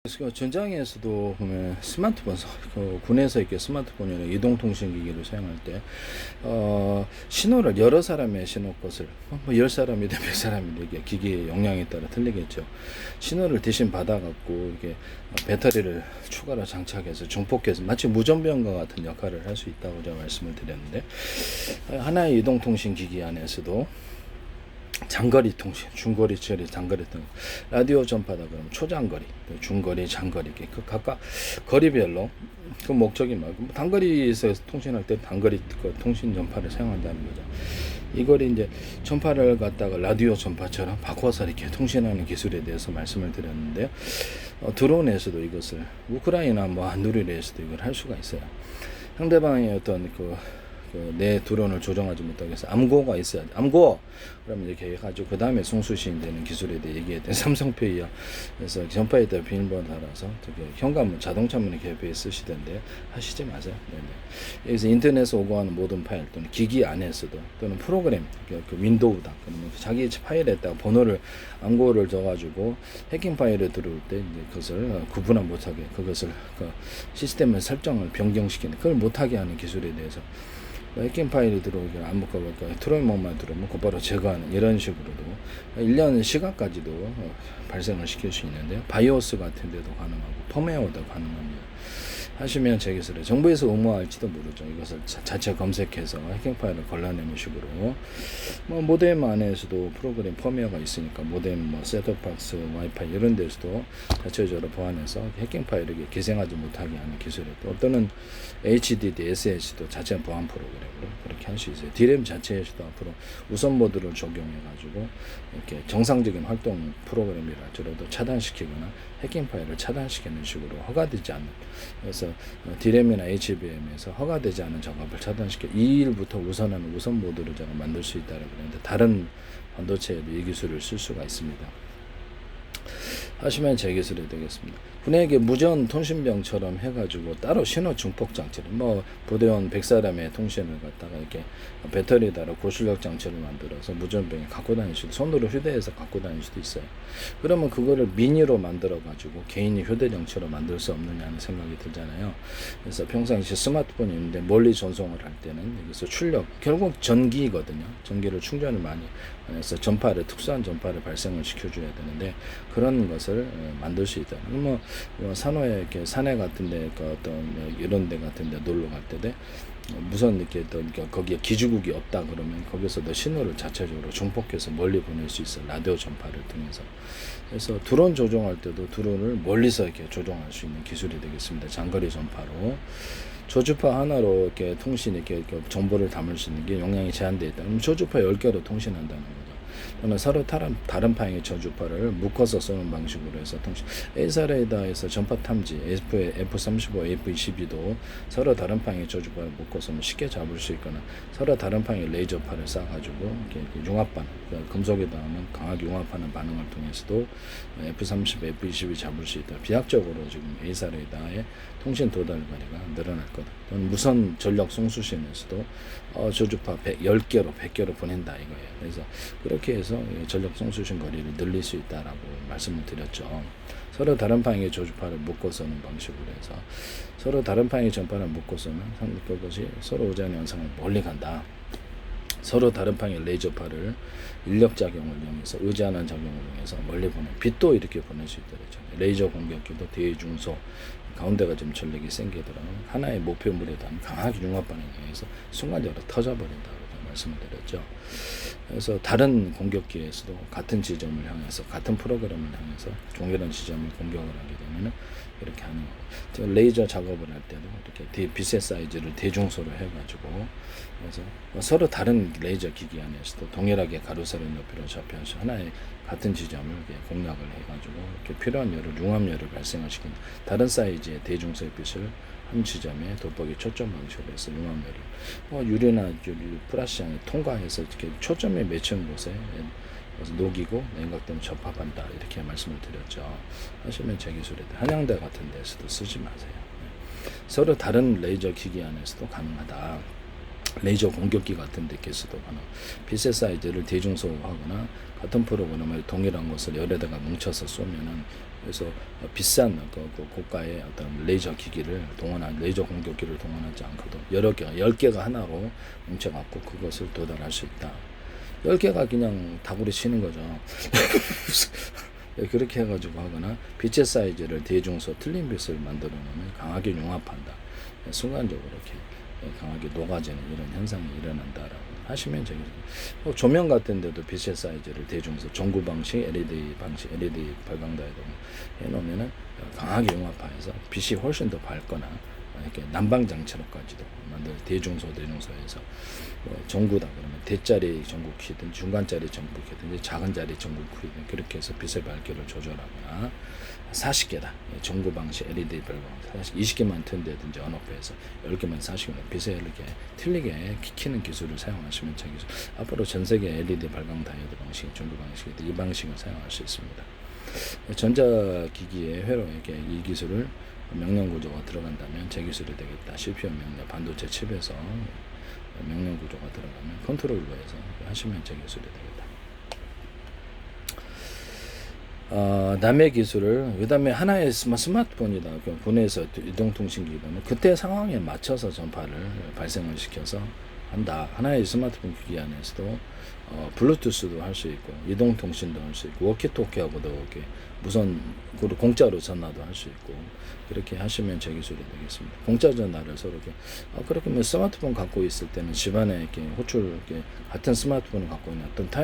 그래서 전장에서도 보면 스마트폰, 군에서 이렇게 스마트폰이나 이동통신기기를 사용할 때, 신호를 여러 사람의 신호 것을, 뭐 10사람이든 100사람이든 이게 기기의 용량에 따라 틀리겠죠. 신호를 대신 받아갖고, 이게 배터리를 추가로 장착해서 중폭해서 마치 무전병과 같은 역할을 할 수 있다고 제가 말씀을 드렸는데, 하나의 이동통신기기 안에서도 장거리 통신, 중거리, 처리, 장거리 등 라디오 전파다 그러면 초장거리, 중거리, 장거리 이렇게 그 각각 거리별로 그 목적이 말고 단거리에서 통신할 때 단거리 그 통신 전파를 사용한다는 거죠. 이걸 이제 전파를 갖다가 라디오 전파처럼 바꿔서 이렇게 통신하는 기술에 대해서 말씀을 드렸는데요. 드론에서도 이것을 우크라이나 뭐 한두리에서도 이걸 할 수가 있어요. 상대방의 어떤 내 드론을 조정하지 못하게 해서 암고가 있어야 돼. 암고! 그러면 이렇게 해가지고 그 다음에 송수신 되는 기술에 대해 얘기했던 삼성페이야. 그래서 전파에다 비밀번호 달아서 되게 현관문, 자동차문에 개폐해 쓰시던데 하시지 마세요. 네네. 여기서 인터넷에 오고 하는 모든 파일 또는 기기 안에서도 또는 프로그램, 그 윈도우다. 그러면 자기 파일에다가 번호를, 암고를 줘가지고 해킹 파일을 들어올 때 이제 그것을 구분을 못하게 그것을 시스템의 설정을 변경시키는 그걸 못하게 하는 기술에 대해서 해킹 파일이 들어오기를 안 먹어볼까 트로이먼만 들어오면 곧바로 제거하는 이런 식으로도 1년 시간까지도 발생을 시킬 수 있는데요. 바이오스 같은 데도 가능하고 펌웨어도 가능합니다. 하시면 제 기술에 정부에서 의무화할지도 모르죠. 이것을 자체 검색해서 해킹 파일을 걸러내는 식으로 뭐 모뎀 안에서도 프로그램 펌웨어가 있으니까 모뎀 뭐 셋톱박스 와이파이 이런 데서도 자체적으로 보완해서 해킹 파일을 기생하지 못하게 하는 기술이 또 어떤은 HDD, SS도 자체 보안 프로그램으로 그렇게 할 수 있어요. D램 자체에서도 앞으로 우선 모드를 적용해가지고 이렇게 정상적인 활동 프로그램이라도 차단시키거나 해킹 파일을 차단시키는 식으로 허가되지 않는 그래서 D램이나 HBM에서 허가되지 않은 작업을 차단시켜 2일부터 우선하는 우선 모드를 제가 만들 수 있다고 그랬는데 다른 반도체에도 이 기술을 쓸 수가 있습니다. 하시면 제 기술이 되겠습니다. 군에게 무전 통신병처럼 해가지고 따로 신호 중폭 장치를 뭐 부대원 100사람의 통신을 갖다가 이렇게 배터리 달아 고출력 장치를 만들어서 무전병에 갖고 다닐 수도 손으로 휴대해서 갖고 다닐 수도 있어요. 그러면 그거를 미니로 만들어 가지고 개인이 휴대정치로 만들 수 없느냐는 생각이 들잖아요. 그래서 평상시 스마트폰이 있는데 멀리 전송을 할 때는 여기서 출력 결국 전기거든요. 전기를 충전을 많이 해서 전파를 특수한 전파를 발생을 시켜줘야 되는데 그런 것을 만들 수 있다. 뭐 산호에 이렇게 산에 같은데 그 어떤 이런 데 같은데 놀러 갈 때도 무선 이렇게 또 거기에 기지국이 없다 그러면 거기서도 신호를 자체적으로 중폭해서 멀리 보낼 수 있어 라디오 전파를 통해서. 그래서 드론 조종할 때도 드론을 멀리서 이렇게 조종할 수 있는 기술이 되겠습니다. 장거리 전파로. 저주파 하나로 이렇게 통신 이렇게 정보를 담을 수 있는 게 용량이 제한되어 있다. 그럼 저주파 10개로 통신한다는 거죠. 또는 서로 다른 방향의 저주파를 묶어서 쏘는 방식으로 해서 통신. A사레이더에서 전파 탐지 F35, F22도 서로 다른 방향의 저주파를 묶어서 쉽게 잡을 수 있거나 서로 다른 방향의 레이저파를 쏴가지고 이렇게 융합반, 금속에 닿으면 강하게 융합하는 반응을 통해서도 F30, F22 잡을 수 있다. 비약적으로 지금 A사레이더의 통신 도달 거리가 늘어날 거다. 또는 무선 전력 송수신에서도 저주파 10개로 100개로 보낸다 이거예요. 그래서 그렇게 해서 전력 송수신 거리를 늘릴 수 있다라고 말씀을 드렸죠. 서로 다른 방향의 저주파를 묶어서는 방식으로 해서 서로 다른 방향의 전파를 묶어서는 그것이 서로 오자는 현상을 멀리 간다. 서로 다른 방향의 레이저파를 인력작용을 이용해서 의지하는 작용을 이용해서 멀리 보내 빛도 이렇게 보낼 수 있다 그랬죠. 레이저 공격기도 대중소 가운데가 좀 전력이 생기더라면 하나의 목표물에 대한 강하게 융합 반응에 의해서 순간적으로 터져버린다고 말씀을 드렸죠. 그래서 다른 공격기에서도 같은 지점을 향해서 같은 프로그램을 향해서 동일한 지점을 공격을 하게 되면 이렇게 하는 거고 레이저 작업을 할 때도 이렇게 빛의 사이즈를 대중소로 해가지고 그래서 서로 다른 레이저 기기 안에서도 동일하게 가로세로 높이로 잡혀서 하나의 같은 지점을 공략을 해가지고 이렇게 필요한 열을 융합열을 발생을 시키는 다른 사이즈의 대중소의 빛을 한 지점에 돋보기 초점 방식으로 해서 융합열을 유리나 플라시향이 통과해서 이렇게 초점에 맺힌 곳에 녹이고 냉각 때문에 접합한다 이렇게 말씀을 드렸죠. 하시면 제 기술에 한양대 같은 데서도 쓰지 마세요. 서로 다른 레이저 기기 안에서도 가능하다. 레이저 공격기 같은 데께서도 빛의 사이즈를 대중소하거나 같은 프로그램을 동일한 것을 열에다가 뭉쳐서 쏘면은 그래서 비싼 그 고가의 어떤 레이저 기기를 동원한 레이저 공격기를 동원하지 않고도 여러 개가 10개가 하나로 뭉쳐갖고 그것을 도달할 수 있다. 10개가 그냥 다구리 치는 거죠. 그렇게 해가지고 하거나 빛의 사이즈를 대중소 틀린 빛을 만들어 놓으면 강하게 융합한다. 순간적으로 이렇게 강하게 녹아지는 이런 현상이 일어난다라고 하시면 되겠죠. 조명 같은 데도 빛의 사이즈를 대중소 전구 방식, LED 방식, LED 발광다이도 해놓으면은 강하게 융합하여서 빛이 훨씬 더 밝거나 이렇게 난방 장치로까지도 만들 대중소에서 전구다 그러면 대짜리 전구키든 중간짜리 전구키든 작은짜리 전구키든 그렇게 해서 빛의 밝기를 조절하거나 40개다 전구 방식 LED 발광 20개만 튼다든지 언어페에서 10개만 40개만 빛에 이렇게 틀리게 키는 기술을 사용하시면 되겠죠. 앞으로 전 세계 LED 발광 다이오드 방식, 전구 방식이 이 방식을 사용할 수 있습니다. 전자기기의 회로에게 이 기술을 명령 구조가 들어간다면 제 기술이 되겠다. CPU 명령 반도체 칩에서 명령 구조가 들어가면 컨트롤러에서 하시면 제 기술이 되겠다. 남의 기술을 그다음에 하나의 스마트폰이다. 국내에서 이동통신기기는 그때 상황에 맞춰서 전파를 발생을 시켜서 한다. 하나의 스마트폰 기기 안에서도 블루투스도 할 수 있고 이동통신도 할 수 있고 워키토키하고도 이렇게 무선 공짜로 전화도 할 수 있고 이렇게 하시면 제 기술이 되겠습니다. 공짜 전화를 서로 이렇게 그렇게 스마트폰 갖고 있을 때는 집안에 이렇게 호출 이렇게 같은 스마트폰을 갖고 있는 어떤